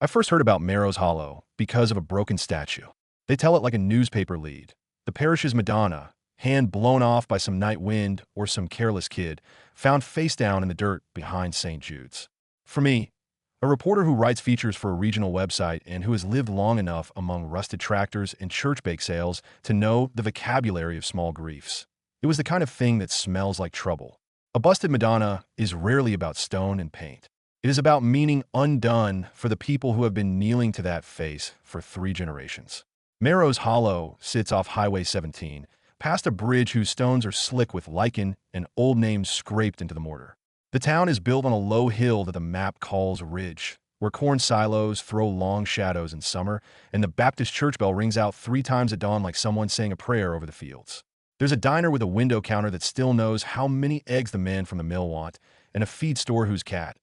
I first heard about Marrow's Hollow because of a broken statue. They tell it like a newspaper lead. The parish's Madonna, hand blown off by some night wind or some careless kid, found face down in the dirt behind St. Jude's. For me, a reporter who writes features for a regional website and who has lived long enough among rusted tractors and church bake sales to know the vocabulary of small griefs. It was the kind of thing that smells like trouble. A busted Madonna is rarely about stone and paint. It is about meaning undone for the people who have been kneeling to that face for 3 generations. Marrow's Hollow sits off Highway 17, past a bridge whose stones are slick with lichen and old names scraped into the mortar. The town is built on a low hill that the map calls Ridge, where corn silos throw long shadows in summer, and the Baptist church bell rings out 3 times at dawn like someone saying a prayer over the fields. There's a diner with a window counter that still knows how many eggs the men from the mill want, and a feed store whose cat,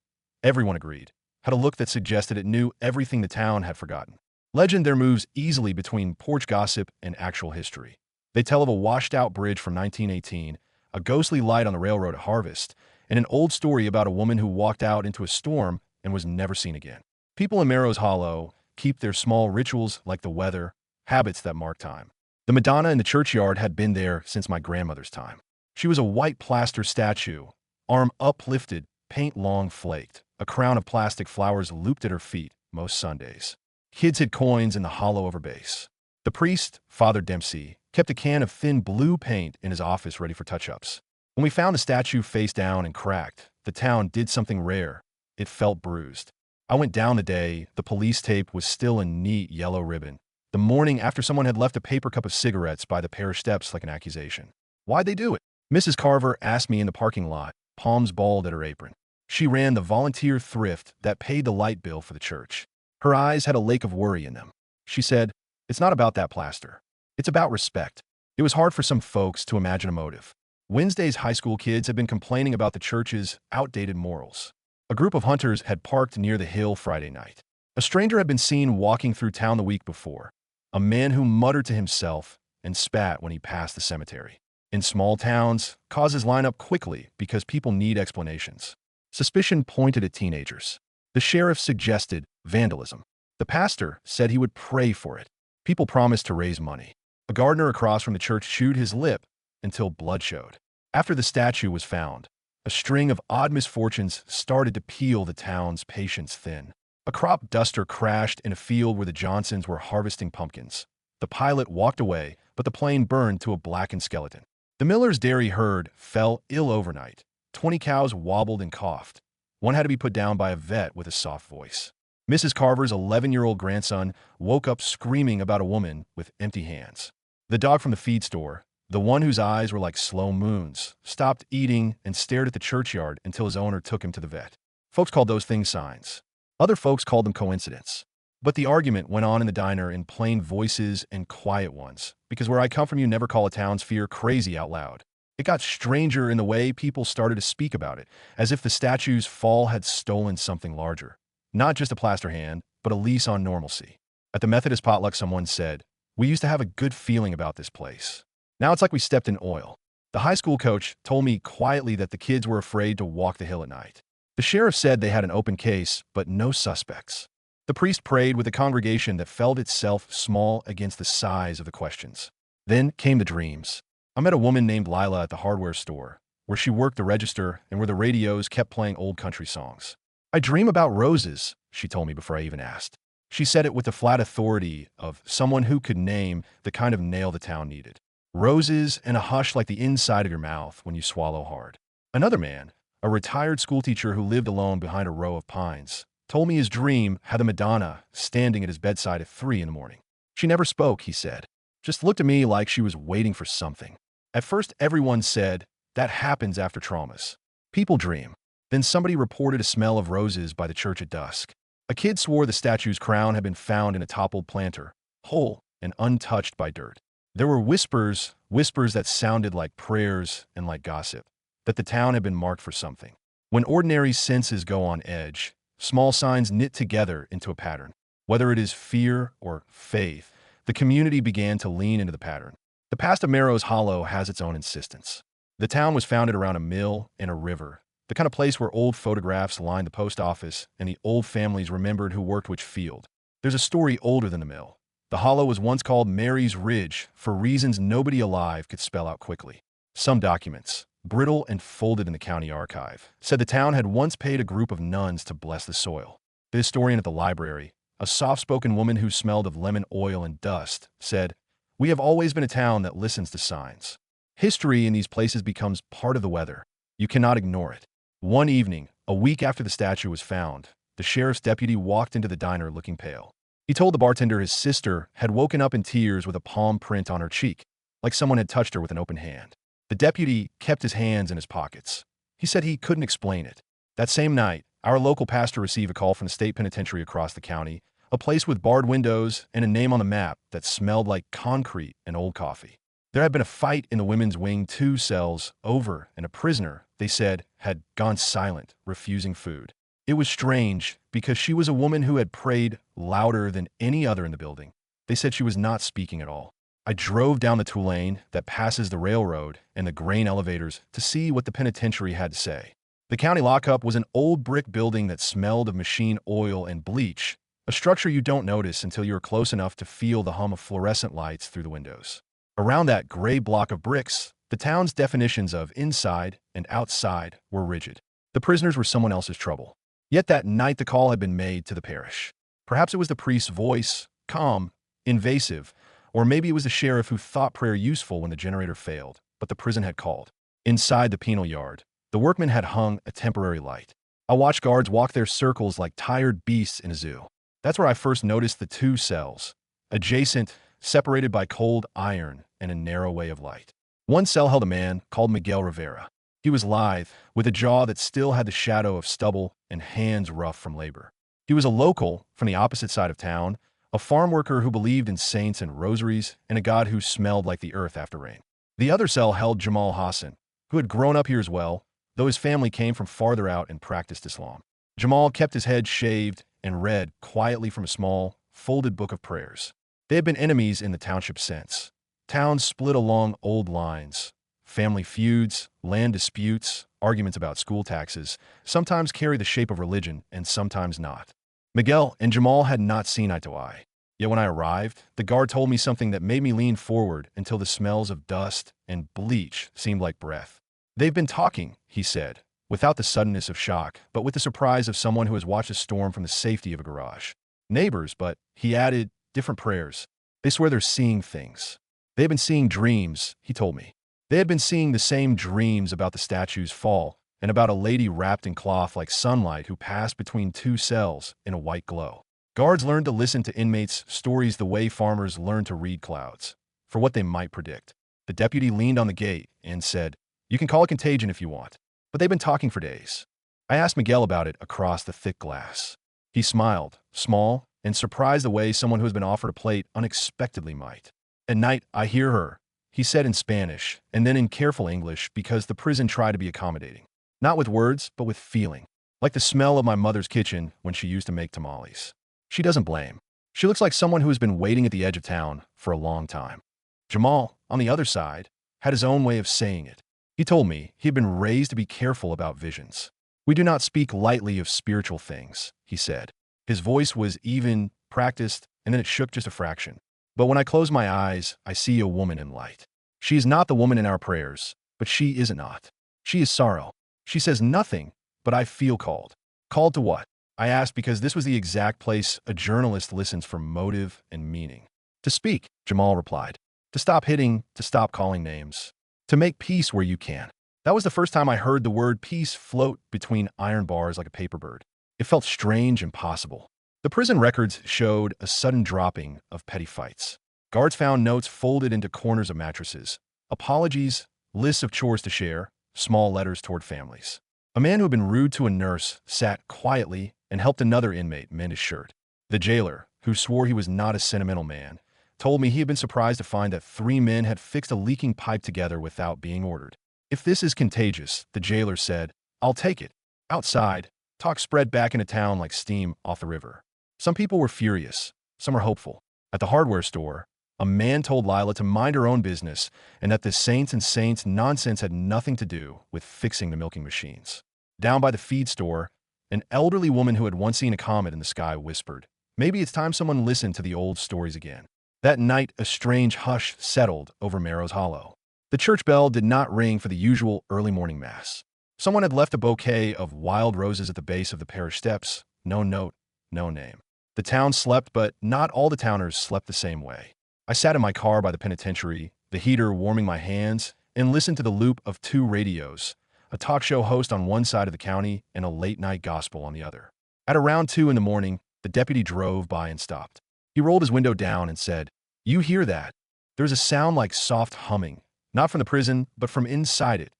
everyone agreed, had a look that suggested it knew everything the town had forgotten. Legend there moves easily between porch gossip and actual history. They tell of a washed-out bridge from 1918, a ghostly light on the railroad at Harvest, and an old story about a woman who walked out into a storm and was never seen again. People in Marrow's Hollow keep their small rituals like the weather, habits that mark time. The Madonna in the churchyard had been there since my grandmother's time. She was a white plaster statue, arm uplifted, paint long flaked, a crown of plastic flowers looped at her feet most Sundays. Kids hid coins in the hollow of her base. The priest, Father Dempsey, kept a can of thin blue paint in his office ready for touch-ups. When we found the statue face down and cracked, the town did something rare. It felt bruised. I went down the day the police tape was still a neat yellow ribbon. The morning after someone had left a paper cup of cigarettes by the parish steps like an accusation. Why'd they do it? Mrs. Carver asked me in the parking lot, palms balled at her apron. She ran the volunteer thrift that paid the light bill for the church. Her eyes had a lake of worry in them. She said, "It's not about that plaster. It's about respect." It was hard for some folks to imagine a motive. Wednesday's high school kids had been complaining about the church's outdated morals. A group of hunters had parked near the hill Friday night. A stranger had been seen walking through town the week before, a man who muttered to himself and spat when he passed the cemetery. In small towns, causes line up quickly because people need explanations. Suspicion pointed at teenagers. The sheriff suggested vandalism. The pastor said he would pray for it. People promised to raise money. A gardener across from the church chewed his lip until blood showed. After the statue was found, a string of odd misfortunes started to peel the town's patience thin. A crop duster crashed in a field where the Johnsons were harvesting pumpkins. The pilot walked away, but the plane burned to a blackened skeleton. The miller's dairy herd fell ill overnight. 20 cows wobbled and coughed. One had to be put down by a vet with a soft voice. Mrs. Carver's 11-year-old grandson woke up screaming about a woman with empty hands. The dog from the feed store, the one whose eyes were like slow moons, stopped eating and stared at the churchyard until his owner took him to the vet. Folks called those things signs. Other folks called them coincidence. But the argument went on in the diner in plain voices and quiet ones, because where I come from you never call a town's fear crazy out loud. It got stranger in the way people started to speak about it, as if the statue's fall had stolen something larger. Not just a plaster hand, but a lease on normalcy. At the Methodist potluck, someone said, "We used to have a good feeling about this place. Now it's like we stepped in oil." The high school coach told me quietly that the kids were afraid to walk the hill at night. The sheriff said they had an open case, but no suspects. The priest prayed with a congregation that felt itself small against the size of the questions. Then came the dreams. I met a woman named Lila at the hardware store, where she worked the register and where the radios kept playing old country songs. "I dream about roses," she told me before I even asked. She said it with the flat authority of someone who could name the kind of nail the town needed. Roses and a hush like the inside of your mouth when you swallow hard. Another man, a retired schoolteacher who lived alone behind a row of pines, told me his dream had the Madonna standing at his bedside at 3 in the morning. She never spoke, he said. Just looked at me like she was waiting for something. At first, everyone said, that happens after traumas. People dream. Then somebody reported a smell of roses by the church at dusk. A kid swore the statue's crown had been found in a toppled planter, whole and untouched by dirt. There were whispers that sounded like prayers and like gossip, that the town had been marked for something. When ordinary senses go on edge, small signs knit together into a pattern. Whether it is fear or faith, the community began to lean into the pattern. The past of Marrow's Hollow has its own insistence. The town was founded around a mill and a river the kind of place where old photographs lined the post office and the old families remembered who worked which field. There's a story older than the mill. The hollow was once called Mary's Ridge for reasons nobody alive could spell out quickly. Some documents, brittle and folded in the county archive, said the town had once paid a group of nuns to bless the soil. The historian at the library, a soft-spoken woman who smelled of lemon oil and dust, said, "We have always been a town that listens to signs." History in these places becomes part of the weather. You cannot ignore it. One evening, a week after the statue was found, the sheriff's deputy walked into the diner looking pale. He told the bartender his sister had woken up in tears with a palm print on her cheek, like someone had touched her with an open hand. The deputy kept his hands in his pockets. He said he couldn't explain it. That same night, our local pastor received a call from the state penitentiary across the county, a place with barred windows and a name on the map that smelled like concrete and old coffee. There had been a fight in the women's wing 2 cells over, and a prisoner, they said, had gone silent, refusing food. It was strange because she was a woman who had prayed louder than any other in the building. They said she was not speaking at all. I drove down the 2-lane that passes the railroad and the grain elevators to see what the penitentiary had to say. The county lockup was an old brick building that smelled of machine oil and bleach, a structure you don't notice until you're close enough to feel the hum of fluorescent lights through the windows. Around that gray block of bricks, the town's definitions of inside and outside were rigid. The prisoners were someone else's trouble. Yet that night the call had been made to the parish. Perhaps it was the priest's voice, calm, invasive, or maybe it was the sheriff who thought prayer useful when the generator failed, but the prison had called. Inside the penal yard, the workmen had hung a temporary light. I watched guards walk their circles like tired beasts in a zoo. That's where I first noticed the 2 cells, adjacent, separated by cold iron and a narrow way of light. One cell held a man called Miguel Rivera. He was lithe, with a jaw that still had the shadow of stubble and hands rough from labor. He was a local from the opposite side of town, a farm worker who believed in saints and rosaries and a God who smelled like the earth after rain. The other cell held Jamal Hassan, who had grown up here as well, though his family came from farther out and practiced Islam. Jamal kept his head shaved and read quietly from a small, folded book of prayers. They had been enemies in the township since. Towns split along old lines. Family feuds, land disputes, arguments about school taxes sometimes carry the shape of religion and sometimes not. Miguel and Jamal had not seen eye to eye. Yet when I arrived, the guard told me something that made me lean forward until the smells of dust and bleach seemed like breath. "They've been talking," he said, without the suddenness of shock, but with the surprise of someone who has watched a storm from the safety of a garage. "Neighbors, but," he added, "different prayers. They swear they're seeing things. They've been seeing dreams," he told me. They had been seeing the same dreams about the statue's fall and about a lady wrapped in cloth like sunlight who passed between 2 cells in a white glow. Guards learned to listen to inmates' stories the way farmers learn to read clouds, for what they might predict. The deputy leaned on the gate and said, "You can call it contagion if you want, but they've been talking for days." I asked Miguel about it across the thick glass. He smiled, small and surprised the way someone who has been offered a plate unexpectedly might. "At night, I hear her," he said in Spanish, and then in careful English because the prison tried to be accommodating. Not with words, but with feeling. Like the smell of my mother's kitchen when she used to make tamales. She doesn't blame. She looks like someone who has been waiting at the edge of town for a long time. Jamal, on the other side, had his own way of saying it. He told me he had been raised to be careful about visions. "We do not speak lightly of spiritual things," he said. His voice was even, practiced, and then it shook just a fraction. "But when I close my eyes, I see a woman in light. She is not the woman in our prayers, but she is not. She is sorrow. She says nothing, but I feel called." "Called to what?" I asked because this was the exact place a journalist listens for motive and meaning. "To speak," Jamal replied. "To stop hitting, to stop calling names. To make peace where you can." That was the first time I heard the word peace float between iron bars like a paper bird. It felt strange and possible. The prison records showed a sudden dropping of petty fights. Guards found notes folded into corners of mattresses, apologies, lists of chores to share, small letters toward families. A man who had been rude to a nurse sat quietly and helped another inmate mend his shirt. The jailer, who swore he was not a sentimental man, told me he had been surprised to find that 3 men had fixed a leaking pipe together without being ordered. "If this is contagious," the jailer said, "I'll take it." Outside, talk spread back into town like steam off the river. Some people were furious, some were hopeful. At the hardware store, a man told Lila to mind her own business and that this saints and saints nonsense had nothing to do with fixing the milking machines. Down by the feed store, an elderly woman who had once seen a comet in the sky whispered, "Maybe it's time someone listened to the old stories again." That night, a strange hush settled over Marrow's Hollow. The church bell did not ring for the usual early morning mass. Someone had left a bouquet of wild roses at the base of the parish steps. No note, no name. The town slept, but not all the towners slept the same way. I sat in my car by the penitentiary, the heater warming my hands, and listened to the loop of two radios, a talk show host on one side of the county and a late-night gospel on the other. At around 2 in the morning, the deputy drove by and stopped. He rolled his window down and said, "You hear that? There's a sound like soft humming, not from the prison, but from inside it,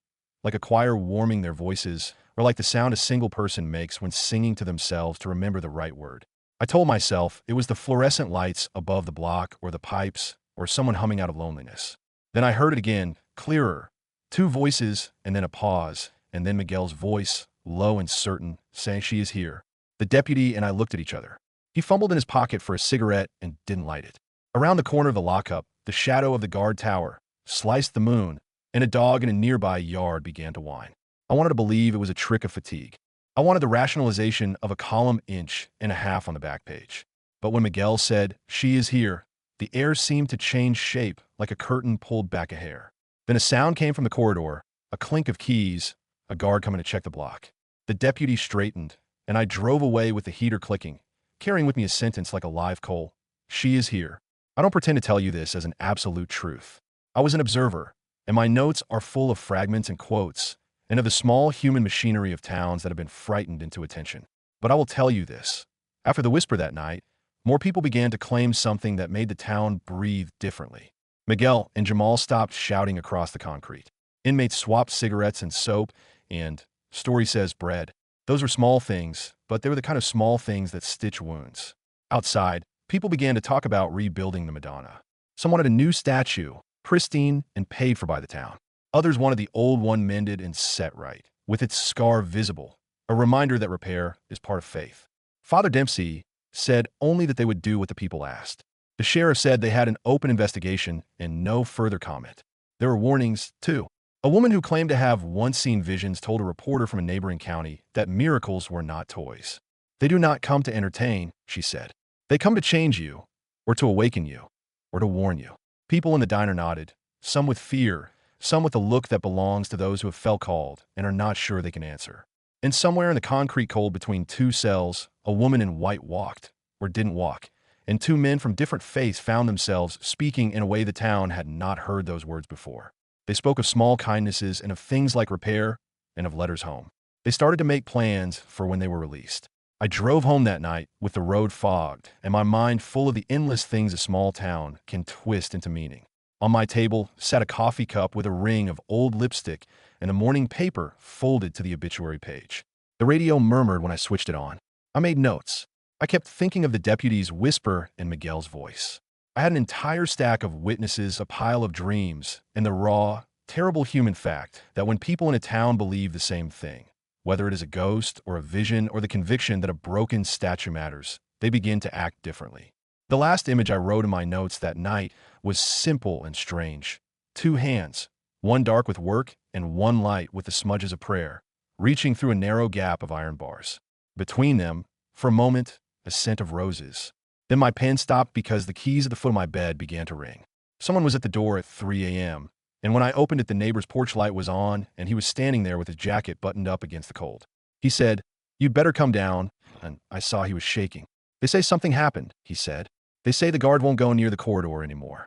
like a choir warming their voices, or like the sound a single person makes when singing to themselves to remember the right word." I told myself it was the fluorescent lights above the block or the pipes or someone humming out of loneliness. Then I heard it again, clearer. Two voices, and then a pause, and then Miguel's voice, low and certain, saying, "She is here." The deputy and I looked at each other. He fumbled in his pocket for a cigarette and didn't light it. Around the corner of the lockup, the shadow of the guard tower sliced the moon, and a dog in a nearby yard began to whine. I wanted to believe it was a trick of fatigue. I wanted the rationalization of a column inch and a half on the back page. But when Miguel said, "She is here," the air seemed to change shape like a curtain pulled back a hair. Then a sound came from the corridor, a clink of keys, a guard coming to check the block. The deputy straightened, and I drove away with the heater clicking, carrying with me a sentence like a live coal. "She is here." I don't pretend to tell you this as an absolute truth. I was an observer, and my notes are full of fragments and quotes, and of the small human machinery of towns that have been frightened into attention. But I will tell you this. After the whisper that night, more people began to claim something that made the town breathe differently. Miguel and Jamal stopped shouting across the concrete. Inmates swapped cigarettes and soap and, story says, bread. Those were small things, but they were the kind of small things that stitch wounds. Outside, people began to talk about rebuilding the Madonna. Some wanted a new statue, pristine and paid for by the town. Others wanted the old one mended and set right, with its scar visible, a reminder that repair is part of faith. Father Dempsey said only that they would do what the people asked. The sheriff said they had an open investigation and no further comment. There were warnings, too. A woman who claimed to have once seen visions told a reporter from a neighboring county that miracles were not toys. "They do not come to entertain," she said. "They come to change you, or to awaken you, or to warn you." People in the diner nodded, some with fear, some with a look that belongs to those who have felt called and are not sure they can answer. And somewhere in the concrete cold between two cells, a woman in white walked, or didn't walk, and two men from different faiths found themselves speaking in a way the town had not heard those words before. They spoke of small kindnesses and of things like repair and of letters home. They started to make plans for when they were released. I drove home that night with the road fogged and my mind full of the endless things a small town can twist into meaning. On my table sat a coffee cup with a ring of old lipstick and a morning paper folded to the obituary page. The radio murmured when I switched it on. I made notes. I kept thinking of the deputy's whisper and Miguel's voice. I had an entire stack of witnesses, a pile of dreams, and the raw, terrible human fact that when people in a town believe the same thing, whether it is a ghost or a vision or the conviction that a broken statue matters, they begin to act differently. The last image I wrote in my notes that night was simple and strange. Two hands, one dark with work and one light with the smudges of prayer, reaching through a narrow gap of iron bars. Between them, for a moment, a scent of roses. Then my pen stopped because the keys at the foot of my bed began to ring. Someone was at the door at 3 a.m., and when I opened it, the neighbor's porch light was on, and he was standing there with his jacket buttoned up against the cold. He said, "You'd better come down," and I saw he was shaking. "They say something happened," he said. "They say the guard won't go near the corridor anymore."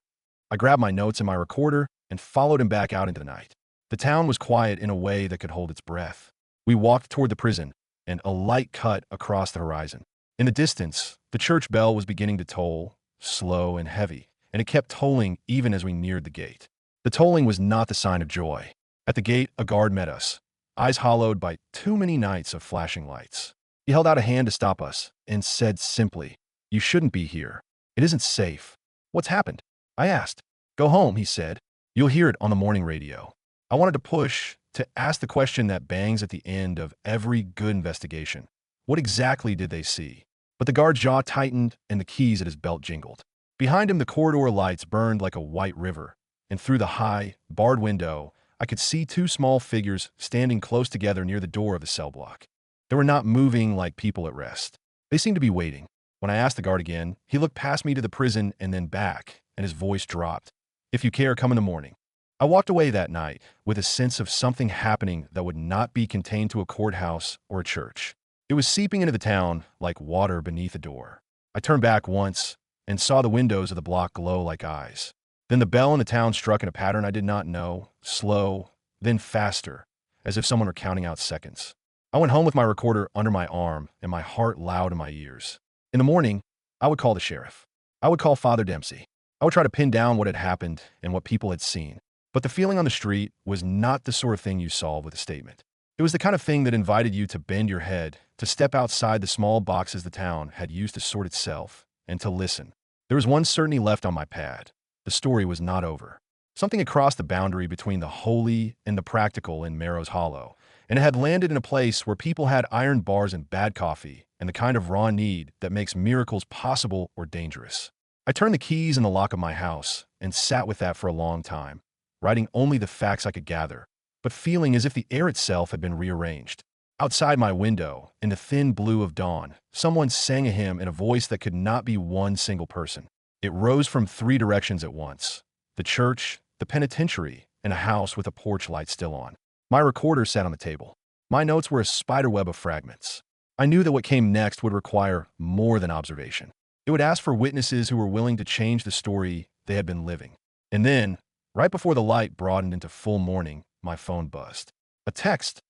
I grabbed my notes and my recorder and followed him back out into the night. The town was quiet in a way that could hold its breath. We walked toward the prison, and a light cut across the horizon. In the distance, the church bell was beginning to toll, slow and heavy, and it kept tolling even as we neared the gate. The tolling was not the sign of joy. At the gate, a guard met us, eyes hollowed by too many nights of flashing lights. He held out a hand to stop us and said simply, "You shouldn't be here. It isn't safe." "What's happened?" I asked. "Go home," he said. "You'll hear it on the morning radio." I wanted to push, to ask the question that bangs at the end of every good investigation. What exactly did they see? But the guard's jaw tightened and the keys at his belt jingled. Behind him, the corridor lights burned like a white river, and through the high, barred window, I could see two small figures standing close together near the door of the cell block. They were not moving like people at rest. They seemed to be waiting. When I asked the guard again, he looked past me to the prison and then back, and his voice dropped. "If you care, come in the morning." I walked away that night with a sense of something happening that would not be contained to a courthouse or a church. It was seeping into the town like water beneath a door. I turned back once and saw the windows of the block glow like eyes. Then the bell in the town struck in a pattern I did not know, slow, then faster, as if someone were counting out seconds. I went home with my recorder under my arm and my heart loud in my ears. In the morning, I would call the sheriff. I would call Father Dempsey. I would try to pin down what had happened and what people had seen. But the feeling on the street was not the sort of thing you solve with a statement. It was the kind of thing that invited you to bend your head, to step outside the small boxes the town had used to sort itself, and to listen. There was one certainty left on my pad. The story was not over. Something had crossed the boundary between the holy and the practical in Marrow's Hollow, and it had landed in a place where people had iron bars and bad coffee and the kind of raw need that makes miracles possible or dangerous. I turned the keys in the lock of my house and sat with that for a long time, writing only the facts I could gather, but feeling as if the air itself had been rearranged. Outside my window, in the thin blue of dawn, someone sang a hymn in a voice that could not be one single person. It rose from three directions at once: the church, the penitentiary, and a house with a porch light still on. My recorder sat on the table. My notes were a spiderweb of fragments. I knew that what came next would require more than observation. It would ask for witnesses who were willing to change the story they had been living. And then, right before the light broadened into full morning, my phone buzzed. A text.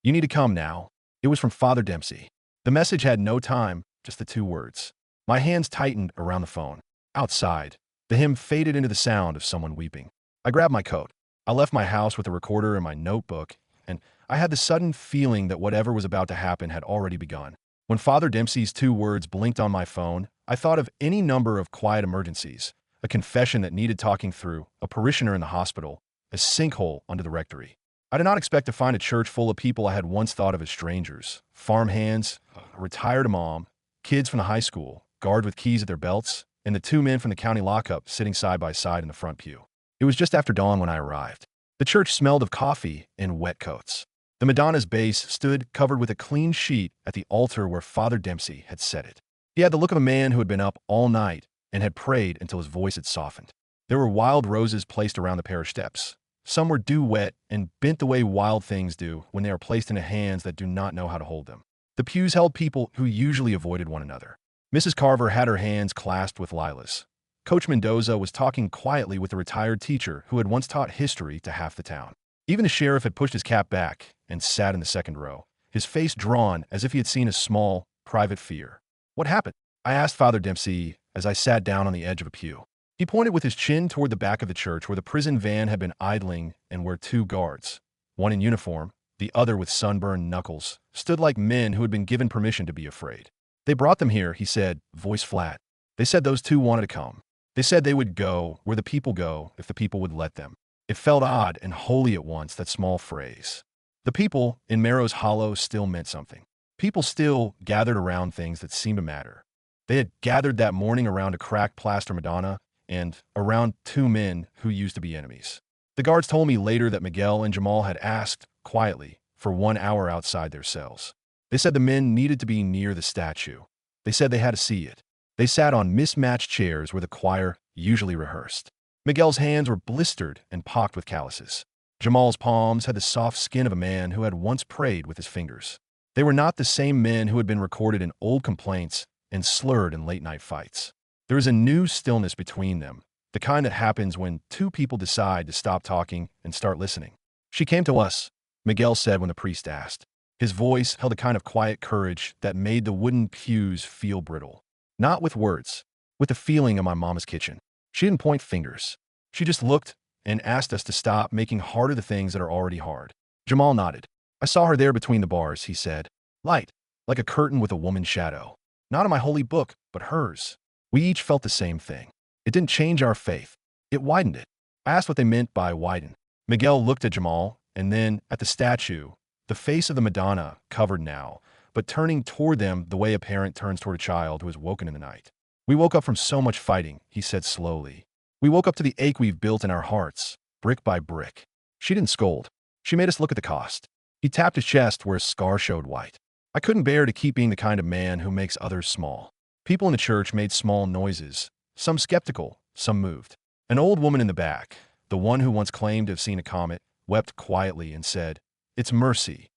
"You need to come now." It was from Father Dempsey. The message had no time, just the two words. My hands tightened around the phone. Outside, the hymn faded into the sound of someone weeping. I grabbed my coat. I left my house with a recorder and my notebook, and I had the sudden feeling that whatever was about to happen had already begun. When Father Dempsey's two words blinked on my phone, I thought of any number of quiet emergencies: a confession that needed talking through, a parishioner in the hospital, a sinkhole under the rectory. I did not expect to find a church full of people I had once thought of as strangers: farm hands, a retired imam, kids from the high school, guard with keys at their belts, and the two men from the county lockup sitting side by side in the front pew. It was just after dawn when I arrived. The church smelled of coffee and wet coats. The Madonna's base stood covered with a clean sheet at the altar where Father Dempsey had set it. He had the look of a man who had been up all night and had prayed until his voice had softened. There were wild roses placed around the parish steps. Some were dew-wet and bent the way wild things do when they are placed into hands that do not know how to hold them. The pews held people who usually avoided one another. Mrs. Carver had her hands clasped with Lila's. Coach Mendoza was talking quietly with a retired teacher who had once taught history to half the town. Even the sheriff had pushed his cap back and sat in the second row, his face drawn as if he had seen a small, private fear. "What happened?" I asked Father Dempsey as I sat down on the edge of a pew. He pointed with his chin toward the back of the church where the prison van had been idling and where two guards, one in uniform, the other with sunburned knuckles, stood like men who had been given permission to be afraid. "They brought them here," he said, voice flat. "They said those two wanted to come. They said they would go where the people go if the people would let them." It felt odd and holy at once, that small phrase. The people in Marrow's Hollow still meant something. People still gathered around things that seemed to matter. They had gathered that morning around a cracked plaster Madonna and around two men who used to be enemies. The guards told me later that Miguel and Jamal had asked, quietly, for 1 hour outside their cells. They said the men needed to be near the statue. They said they had to see it. They sat on mismatched chairs where the choir usually rehearsed. Miguel's hands were blistered and pocked with calluses. Jamal's palms had the soft skin of a man who had once prayed with his fingers. They were not the same men who had been recorded in old complaints and slurred in late-night fights. There was a new stillness between them, the kind that happens when two people decide to stop talking and start listening. "She came to us," Miguel said when the priest asked. His voice held a kind of quiet courage that made the wooden pews feel brittle. "Not with words, with the feeling of my mama's kitchen. She didn't point fingers. She just looked and asked us to stop making harder the things that are already hard." Jamal nodded. "I saw her there between the bars," he said. "Light, like a curtain with a woman's shadow. Not in my holy book, but hers." We each felt the same thing. It didn't change our faith. It widened it. I asked what they meant by widen. Miguel looked at Jamal and then at the statue, the face of the Madonna covered now, but turning toward them the way a parent turns toward a child who has woken in the night. "We woke up from so much fighting," he said slowly. "We woke up to the ache we've built in our hearts, brick by brick." She didn't scold. She made us look at the cost. He tapped his chest where a scar showed white. I couldn't bear to keep being the kind of man who makes others small. People in the church made small noises, some skeptical, some moved. An old woman in the back, the one who once claimed to have seen a comet, wept quietly and said, "It's mercy."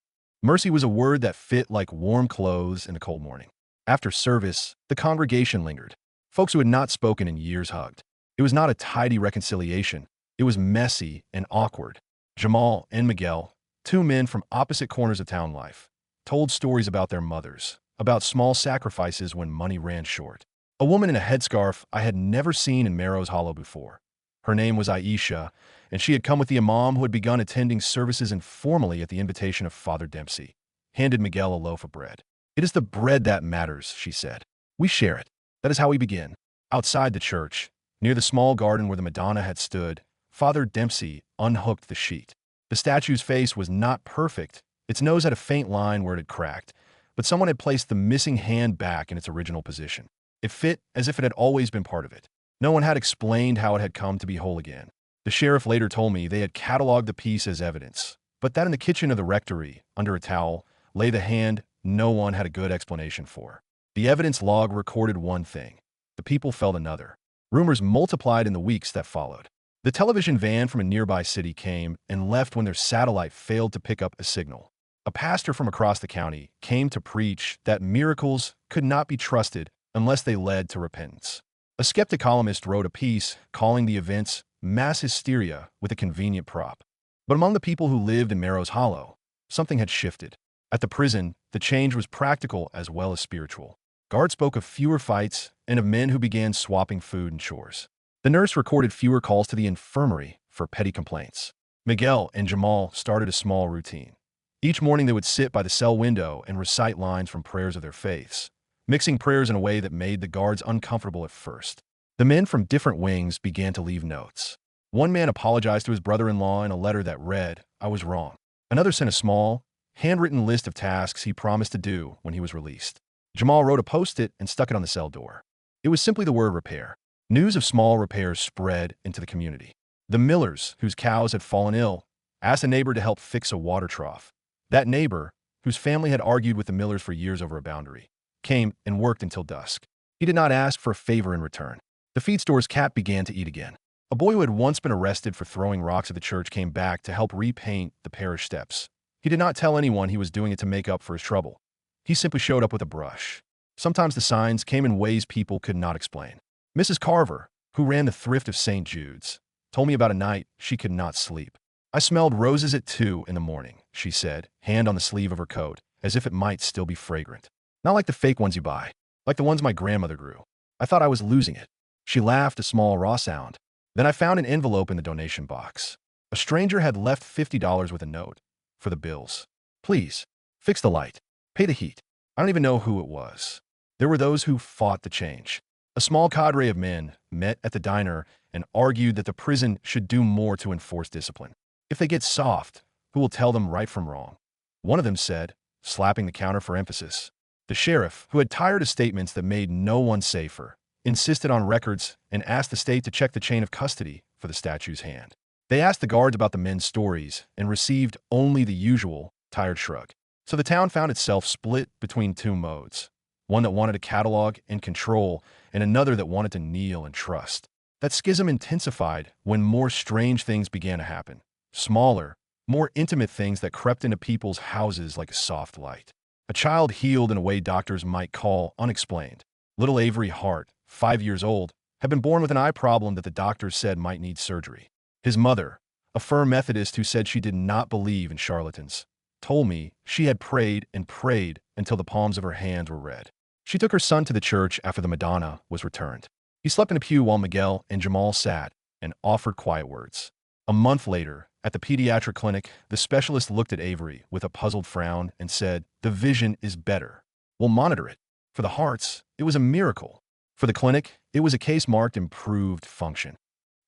Mercy was a word that fit like warm clothes in a cold morning. After service, the congregation lingered. Folks who had not spoken in years hugged. It was not a tidy reconciliation. It was messy and awkward. Jamal and Miguel, two men from opposite corners of town life, told stories about their mothers, about small sacrifices when money ran short. A woman in a headscarf I had never seen in Marrow's Hollow before. Her name was Aisha, and she had come with the imam who had begun attending services informally at the invitation of Father Dempsey. Handed Miguel a loaf of bread. "It is the bread that matters," she said. "We share it. That is how we begin." Outside the church, near the small garden where the Madonna had stood, Father Dempsey unhooked the sheet. The statue's face was not perfect. Its nose had a faint line where it had cracked, but someone had placed the missing hand back in its original position. It fit as if it had always been part of it. No one had explained how it had come to be whole again. The sheriff later told me they had cataloged the piece as evidence, but that in the kitchen of the rectory, under a towel, lay the hand no one had a good explanation for. The evidence log recorded one thing. The people felt another. Rumors multiplied in the weeks that followed. The television van from a nearby city came and left when their satellite failed to pick up a signal. A pastor from across the county came to preach that miracles could not be trusted unless they led to repentance. A skeptic columnist wrote a piece calling the events mass hysteria with a convenient prop. But among the people who lived in Marrow's Hollow, something had shifted. At the prison, the change was practical as well as spiritual. Guards spoke of fewer fights and of men who began swapping food and chores. The nurse recorded fewer calls to the infirmary for petty complaints. Miguel and Jamal started a small routine. Each morning they would sit by the cell window and recite lines from prayers of their faiths, mixing prayers in a way that made the guards uncomfortable at first. The men from different wings began to leave notes. One man apologized to his brother-in-law in a letter that read, "I was wrong." Another sent a small, handwritten list of tasks he promised to do when he was released. Jamal wrote a post-it and stuck it on the cell door. It was simply the word repair. News of small repairs spread into the community. The Millers, whose cows had fallen ill, asked a neighbor to help fix a water trough. That neighbor, whose family had argued with the Millers for years over a boundary, came and worked until dusk. He did not ask for a favor in return. The feed store's cat began to eat again. A boy who had once been arrested for throwing rocks at the church came back to help repaint the parish steps. He did not tell anyone he was doing it to make up for his trouble. He simply showed up with a brush. Sometimes the signs came in ways people could not explain. Mrs. Carver, who ran the thrift of St. Jude's, told me about a night she could not sleep. "I smelled roses at 2 in the morning," she said, hand on the sleeve of her coat, as if it might still be fragrant. "Not like the fake ones you buy, like the ones my grandmother grew. I thought I was losing it." She laughed a small raw sound. Then I found an envelope in the donation box. A stranger had left $50 with a note for the bills. "Please, fix the light. Pay the heat." I don't even know who it was. There were those who fought the change. A small cadre of men met at the diner and argued that the prison should do more to enforce discipline. If they get soft, who will tell them right from wrong? One of them said, slapping the counter for emphasis. The sheriff, who had tired of statements that made no one safer, insisted on records and asked the state to check the chain of custody for the statue's hand. They asked the guards about the men's stories and received only the usual tired shrug. So the town found itself split between two modes, one that wanted to catalog and control, and another that wanted to kneel and trust. That schism intensified when more strange things began to happen. Smaller, more intimate things that crept into people's houses like a soft light. A child healed in a way doctors might call unexplained. Little Avery Hart, 5 years old, had been born with an eye problem that the doctors said might need surgery. His mother, a firm Methodist who said she did not believe in charlatans, told me she had prayed and prayed until the palms of her hands were red. She took her son to the church after the Madonna was returned. He slept in a pew while Miguel and Jamal sat and offered quiet words. A month later, at the pediatric clinic, the specialist looked at Avery with a puzzled frown and said, "The vision is better. We'll monitor it." For the Harts, it was a miracle. For the clinic, it was a case marked improved function.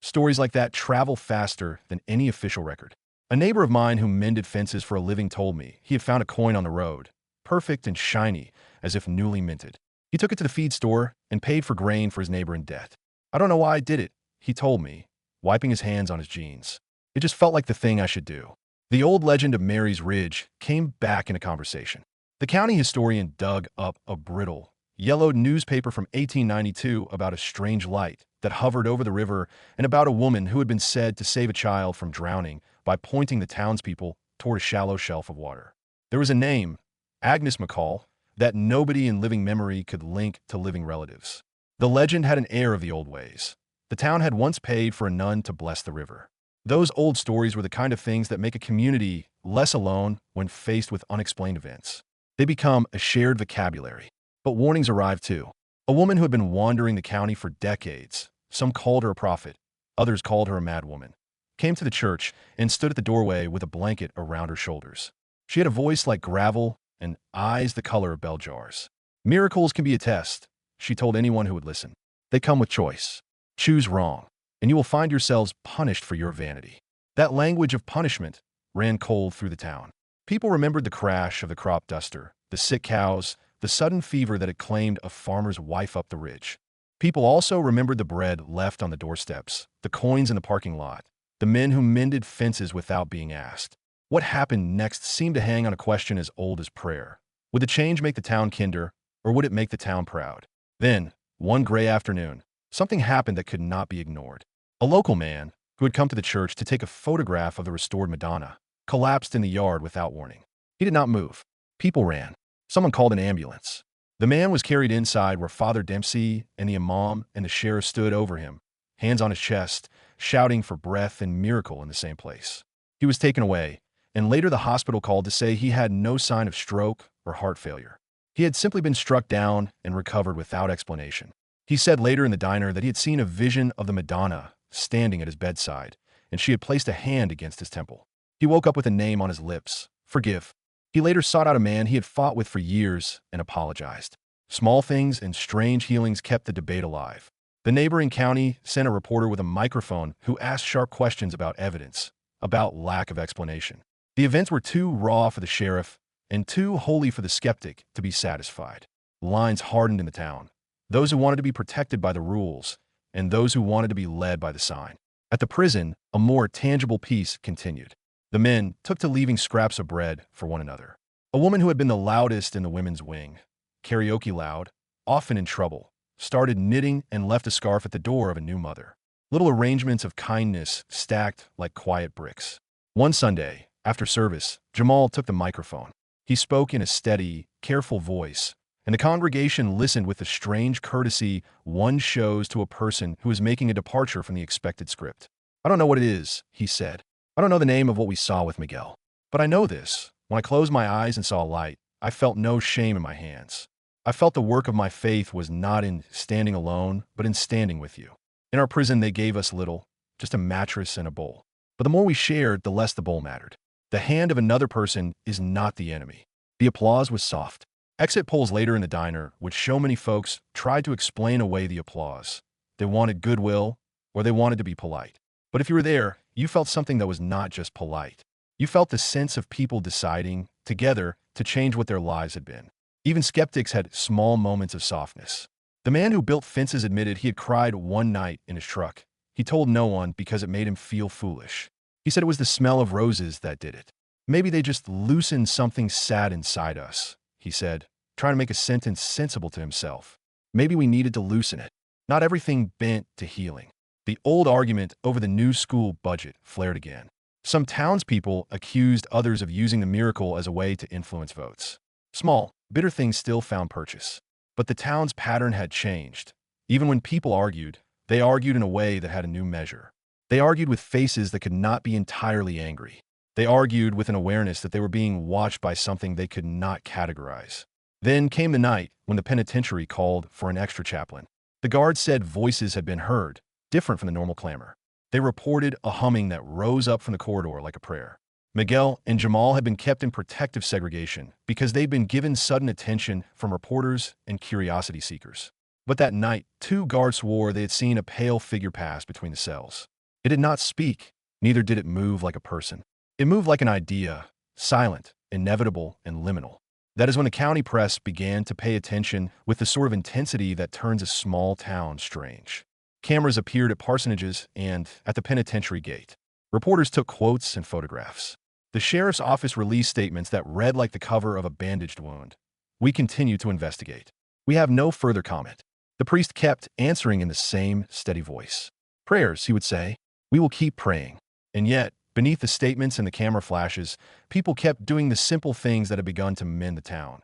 Stories like that travel faster than any official record. A neighbor of mine who mended fences for a living told me he had found a coin on the road, perfect and shiny, as if newly minted. He took it to the feed store and paid for grain for his neighbor in debt. "I don't know why I did it," he told me, wiping his hands on his jeans. It just felt like the thing I should do. The old legend of Mary's Ridge came back into conversation. The county historian dug up a brittle, yellowed newspaper from 1892 about a strange light that hovered over the river and about a woman who had been said to save a child from drowning by pointing the townspeople toward a shallow shelf of water. There was a name, Agnes McCall, that nobody in living memory could link to living relatives. The legend had an air of the old ways. The town had once paid for a nun to bless the river. Those old stories were the kind of things that make a community less alone when faced with unexplained events. They become a shared vocabulary. But warnings arrived too. A woman who had been wandering the county for decades, some called her a prophet, others called her a madwoman, came to the church and stood at the doorway with a blanket around her shoulders. She had a voice like gravel and eyes the color of bell jars. Miracles can be a test, she told anyone who would listen. They come with choice. Choose wrong, and you will find yourselves punished for your vanity. That language of punishment ran cold through the town. People remembered the crash of the crop duster, the sick cows, the sudden fever that had claimed a farmer's wife up the ridge. People also remembered the bread left on the doorsteps, the coins in the parking lot, the men who mended fences without being asked. What happened next seemed to hang on a question as old as prayer. Would the change make the town kinder, or would it make the town proud? Then, one gray afternoon, something happened that could not be ignored. A local man, who had come to the church to take a photograph of the restored Madonna, collapsed in the yard without warning. He did not move. People ran. Someone called an ambulance. The man was carried inside where Father Dempsey and the imam and the sheriff stood over him, hands on his chest, shouting for breath and miracle in the same place. He was taken away, and later the hospital called to say he had no sign of stroke or heart failure. He had simply been struck down and recovered without explanation. He said later in the diner that he had seen a vision of the Madonna standing at his bedside, and she had placed a hand against his temple. He woke up with a name on his lips, forgive. He later sought out a man he had fought with for years and apologized. Small things and strange healings kept the debate alive. The neighboring county sent a reporter with a microphone who asked sharp questions about evidence, about lack of explanation. The events were too raw for the sheriff and too holy for the skeptic to be satisfied. Lines hardened in the town. Those who wanted to be protected by the rules, and those who wanted to be led by the sign. At the prison, a more tangible peace continued. The men took to leaving scraps of bread for one another. A woman who had been the loudest in the women's wing, karaoke loud, often in trouble, started knitting and left a scarf at the door of a new mother. Little arrangements of kindness stacked like quiet bricks. One Sunday, after service, Jamal took the microphone. He spoke in a steady, careful voice, and the congregation listened with the strange courtesy one shows to a person who is making a departure from the expected script. I don't know what it is, he said. I don't know the name of what we saw with Miguel. But I know this. When I closed my eyes and saw a light, I felt no shame in my hands. I felt the work of my faith was not in standing alone, but in standing with you. In our prison, they gave us little, just a mattress and a bowl. But the more we shared, the less the bowl mattered. The hand of another person is not the enemy. The applause was soft. Exit polls later in the diner would show many folks tried to explain away the applause. They wanted goodwill, or they wanted to be polite. But if you were there, you felt something that was not just polite. You felt the sense of people deciding, together, to change what their lives had been. Even skeptics had small moments of softness. The man who built fences admitted he had cried one night in his truck. He told no one because it made him feel foolish. He said it was the smell of roses that did it. Maybe they just loosened something sad inside us, he said, trying to make a sentence sensible to himself. Maybe we needed to loosen it. Not everything bent to healing. The old argument over the new school budget flared again. Some townspeople accused others of using the miracle as a way to influence votes. Small, bitter things still found purchase. But the town's pattern had changed. Even when people argued, they argued in a way that had a new measure. They argued with faces that could not be entirely angry. They argued with an awareness that they were being watched by something they could not categorize. Then came the night when the penitentiary called for an extra chaplain. The guards said voices had been heard, different from the normal clamor. They reported a humming that rose up from the corridor like a prayer. Miguel and Jamal had been kept in protective segregation because they'd been given sudden attention from reporters and curiosity seekers. But that night, 2 guards swore they had seen a pale figure pass between the cells. It did not speak, neither did it move like a person. It moved like an idea, silent, inevitable, and liminal. That is when the county press began to pay attention with the sort of intensity that turns a small town strange. Cameras appeared at parsonages and at the penitentiary gate. Reporters took quotes and photographs. The sheriff's office released statements that read like the cover of a bandaged wound. We continue to investigate. We have no further comment. The priest kept answering in the same steady voice. Prayers, he would say. We will keep praying. And yet, beneath the statements and the camera flashes, people kept doing the simple things that had begun to mend the town.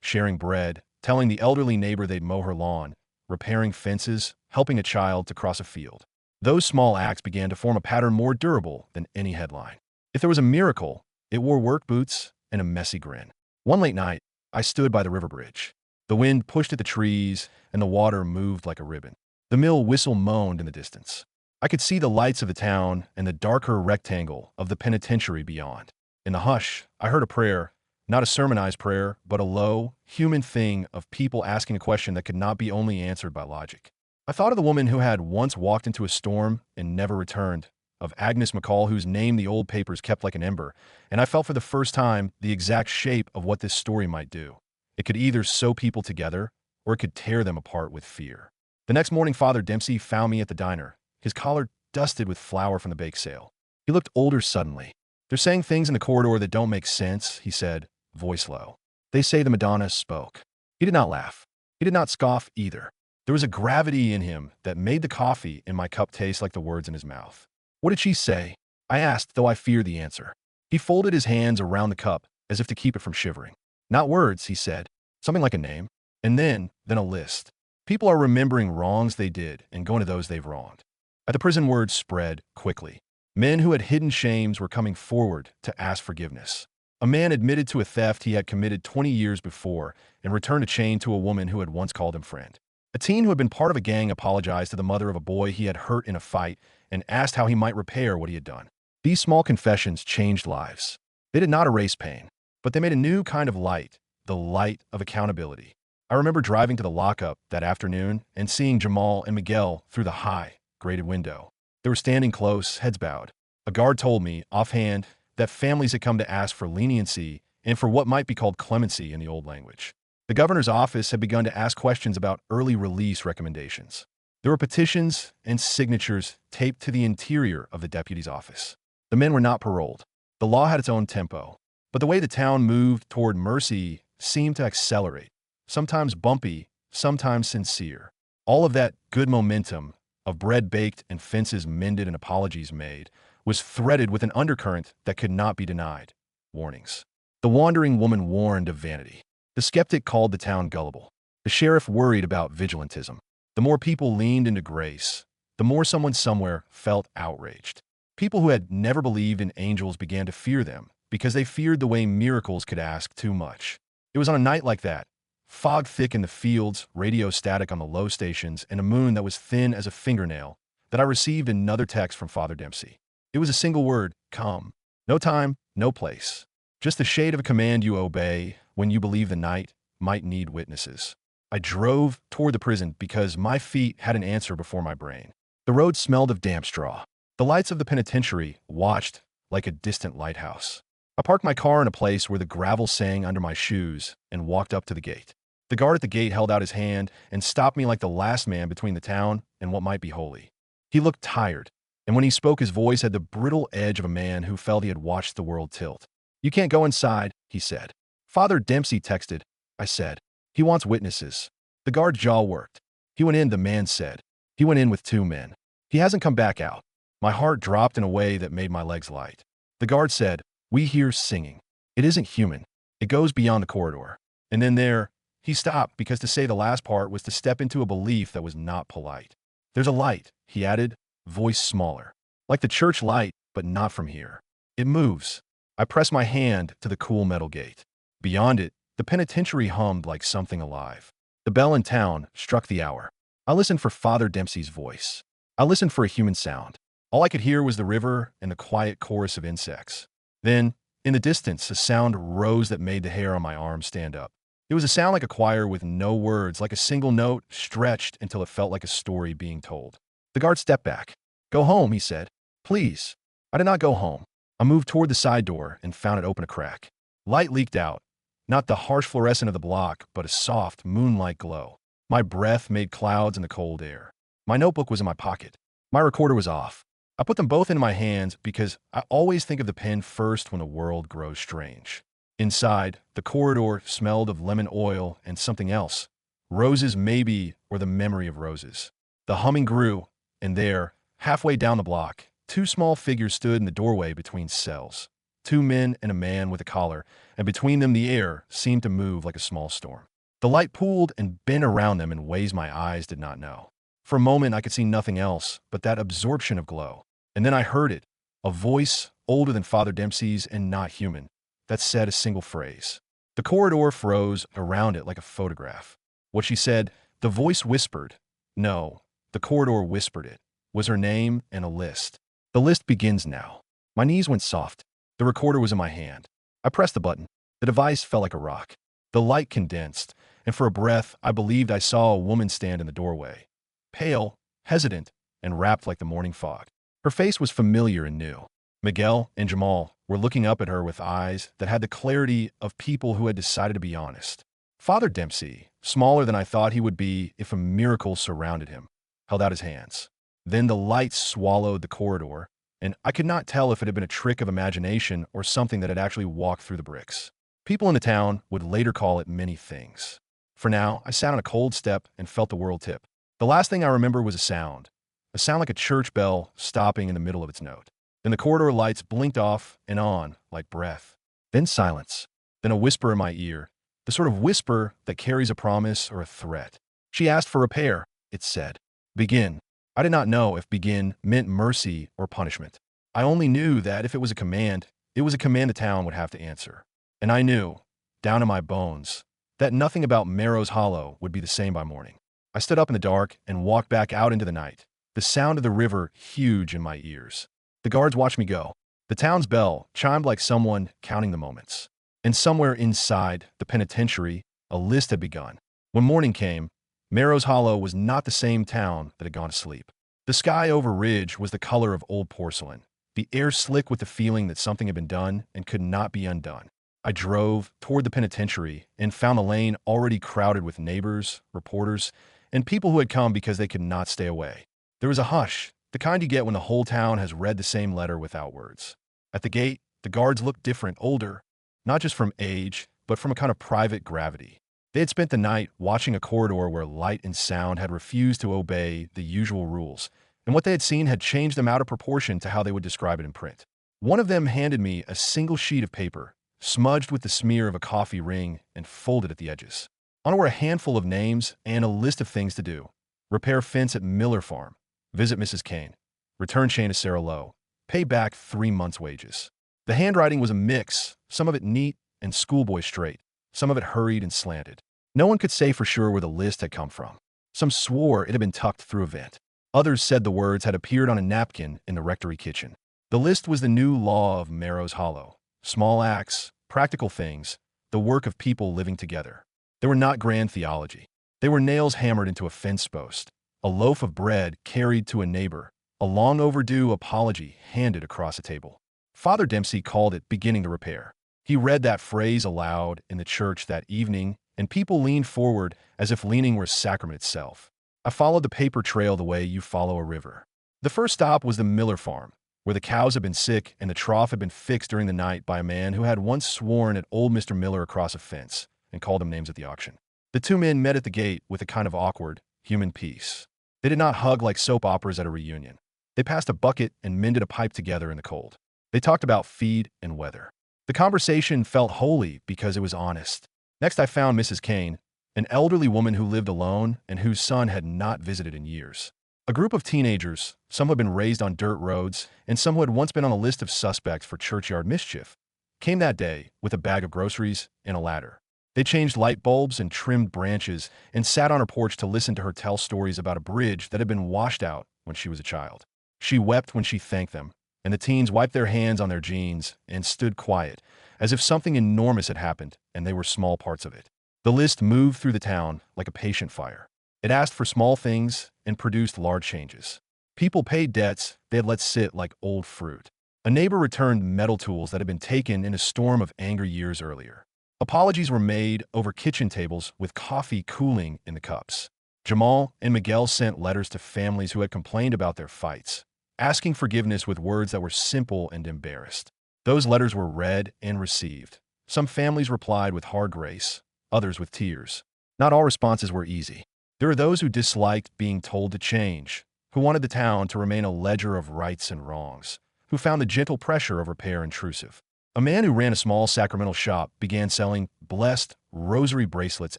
Sharing bread, telling the elderly neighbor they'd mow her lawn, repairing fences, helping a child to cross a field. Those small acts began to form a pattern more durable than any headline. If there was a miracle, it wore work boots and a messy grin. One late night, I stood by the river bridge. The wind pushed at the trees, and the water moved like a ribbon. The mill whistle moaned in the distance. I could see the lights of the town and the darker rectangle of the penitentiary beyond. In the hush, I heard a prayer, not a sermonized prayer, but a low, human thing of people asking a question that could not be only answered by logic. I thought of the woman who had once walked into a storm and never returned, of Agnes McCall, whose name the old papers kept like an ember, and I felt for the first time the exact shape of what this story might do. It could either sew people together, or it could tear them apart with fear. The next morning, Father Dempsey found me at the diner, his collar dusted with flour from the bake sale. He looked older suddenly. They're saying things in the corridor that don't make sense, he said, voice low. They say the Madonna spoke. He did not laugh. He did not scoff either. There was a gravity in him that made the coffee in my cup taste like the words in his mouth. What did she say? I asked, though I feared the answer. He folded his hands around the cup as if to keep it from shivering. Not words, he said. Something like a name. And then a list. People are remembering wrongs they did and going to those they've wronged. At the prison, words spread quickly. Men who had hidden shames were coming forward to ask forgiveness. A man admitted to a theft he had committed 20 years before and returned a chain to a woman who had once called him friend. A teen who had been part of a gang apologized to the mother of a boy he had hurt in a fight and asked how he might repair what he had done. These small confessions changed lives. They did not erase pain, but they made a new kind of light, the light of accountability. I remember driving to the lockup that afternoon and seeing Jamal and Miguel through the high, grated window. They were standing close, heads bowed. A guard told me, offhand, that families had come to ask for leniency and for what might be called clemency in the old language. The governor's office had begun to ask questions about early release recommendations. There were petitions and signatures taped to the interior of the deputy's office. The men were not paroled. The law had its own tempo, but the way the town moved toward mercy seemed to accelerate, sometimes bumpy, sometimes sincere. All of that good momentum of bread baked and fences mended and apologies made was threaded with an undercurrent that could not be denied. Warnings. The wandering woman warned of vanity. The skeptic called the town gullible. The sheriff worried about vigilantism. The more people leaned into grace, the more someone somewhere felt outraged. People who had never believed in angels began to fear them because they feared the way miracles could ask too much. It was on a night like that, fog thick in the fields, radio static on the low stations, and a moon that was thin as a fingernail, that I received another text from Father Dempsey. It was a single word, come. No time, no place. Just the shade of a command you obey when you believe the night might need witnesses. I drove toward the prison because my feet had an answer before my brain. The road smelled of damp straw. The lights of the penitentiary watched like a distant lighthouse. I parked my car in a place where the gravel sang under my shoes and walked up to the gate. The guard at the gate held out his hand and stopped me like the last man between the town and what might be holy. He looked tired, and when he spoke, his voice had the brittle edge of a man who felt he had watched the world tilt. You can't go inside, he said. Father Dempsey texted, I said. He wants witnesses. The guard's jaw worked. He went in, the man said. He went in with 2 men. He hasn't come back out. My heart dropped in a way that made my legs light. The guard said, we hear singing. It isn't human. It goes beyond the corridor. And then he stopped because to say the last part was to step into a belief that was not polite. There's a light, he added, voice smaller. Like the church light, but not from here. It moves. I pressed my hand to the cool metal gate. Beyond it, the penitentiary hummed like something alive. The bell in town struck the hour. I listened for Father Dempsey's voice. I listened for a human sound. All I could hear was the river and the quiet chorus of insects. Then, in the distance, a sound rose that made the hair on my arm stand up. It was a sound like a choir with no words, like a single note stretched until it felt like a story being told. The guard stepped back. Go home, he said. Please. I did not go home. I moved toward the side door and found it open a crack. Light leaked out. Not the harsh fluorescent of the block, but a soft, moonlight glow. My breath made clouds in the cold air. My notebook was in my pocket. My recorder was off. I put them both into my hands because I always think of the pen first when the world grows strange. Inside, the corridor smelled of lemon oil and something else. Roses maybe, or the memory of roses. The humming grew, and there, halfway down the block, two small figures stood in the doorway between cells. Two men and a man with a collar, and between them the air seemed to move like a small storm. The light pooled and bent around them in ways my eyes did not know. For a moment I could see nothing else but that absorption of glow. And then I heard it, a voice older than Father Dempsey's and not human, that said a single phrase. The corridor froze around it like a photograph. What she said, the voice whispered. No, the corridor whispered it. Was her name and a list. The list begins now. My knees went soft. The recorder was in my hand. I pressed the button. The device fell like a rock. The light condensed, and for a breath I believed I saw a woman stand in the doorway. Pale, hesitant, and wrapped like the morning fog. Her face was familiar and new. Miguel and Jamal were looking up at her with eyes that had the clarity of people who had decided to be honest. Father Dempsey, smaller than I thought he would be if a miracle surrounded him, held out his hands. Then the light swallowed the corridor, and I could not tell if it had been a trick of imagination or something that had actually walked through the bricks. People in the town would later call it many things. For now, I sat on a cold step and felt the world tip. The last thing I remember was a sound like a church bell stopping in the middle of its note. Then the corridor lights blinked off and on like breath. Then silence. Then a whisper in my ear, the sort of whisper that carries a promise or a threat. She asked for repair, it said. Begin. I did not know if begin meant mercy or punishment. I only knew that if it was a command the town would have to answer. And I knew, down in my bones, that nothing about Marrow's Hollow would be the same by morning. I stood up in the dark and walked back out into the night, the sound of the river huge in my ears. The guards watched me go. The town's bell chimed like someone counting the moments. And somewhere inside the penitentiary, a list had begun. When morning came, Marrow's Hollow was not the same town that had gone to sleep. The sky over Ridge was the color of old porcelain, the air slick with the feeling that something had been done and could not be undone. I drove toward the penitentiary and found the lane already crowded with neighbors, reporters, and people who had come because they could not stay away. There was a hush, the kind you get when the whole town has read the same letter without words. At the gate, the guards looked different, older, not just from age, but from a kind of private gravity. They had spent the night watching a corridor where light and sound had refused to obey the usual rules, and what they had seen had changed them out of proportion to how they would describe it in print. One of them handed me a single sheet of paper, smudged with the smear of a coffee ring and folded at the edges. On it were a handful of names and a list of things to do. Repair fence at Miller Farm. Visit Mrs. Kane. Return chain to Sarah Lowe. Pay back 3 months' wages. The handwriting was a mix, some of it neat and schoolboy straight, some of it hurried and slanted. No one could say for sure where the list had come from. Some swore it had been tucked through a vent. Others said the words had appeared on a napkin in the rectory kitchen. The list was the new law of Marrow's Hollow. Small acts, practical things, the work of people living together. They were not grand theology. They were nails hammered into a fence post, a loaf of bread carried to a neighbor, a long overdue apology handed across a table. Father Dempsey called it beginning the repair. He read that phrase aloud in the church that evening, and people leaned forward as if leaning were sacrament itself. I followed the paper trail the way you follow a river. The first stop was the Miller Farm, where the cows had been sick and the trough had been fixed during the night by a man who had once sworn at old Mr. Miller across a fence and called him names at the auction. The two men met at the gate with a kind of awkward, human peace. They did not hug like soap operas at a reunion. They passed a bucket and mended a pipe together in the cold. They talked about feed and weather. The conversation felt holy because it was honest. Next I found Mrs. Kane, an elderly woman who lived alone and whose son had not visited in years. A group of teenagers, some who had been raised on dirt roads and some who had once been on a list of suspects for churchyard mischief, came that day with a bag of groceries and a ladder. They changed light bulbs and trimmed branches and sat on her porch to listen to her tell stories about a bridge that had been washed out when she was a child. She wept when she thanked them, and the teens wiped their hands on their jeans and stood quiet, as if something enormous had happened and they were small parts of it. The list moved through the town like a patient fire. It asked for small things and produced large changes. People paid debts they had let sit like old fruit. A neighbor returned metal tools that had been taken in a storm of anger years earlier. Apologies were made over kitchen tables with coffee cooling in the cups. Jamal and Miguel sent letters to families who had complained about their fights. asking forgiveness with words that were simple and embarrassed. Those letters were read and received. Some families replied with hard grace, others with tears. Not all responses were easy. There are those who disliked being told to change, who wanted the town to remain a ledger of rights and wrongs, who found the gentle pressure of repair intrusive. A man who ran a small Sacramento shop began selling blessed rosary bracelets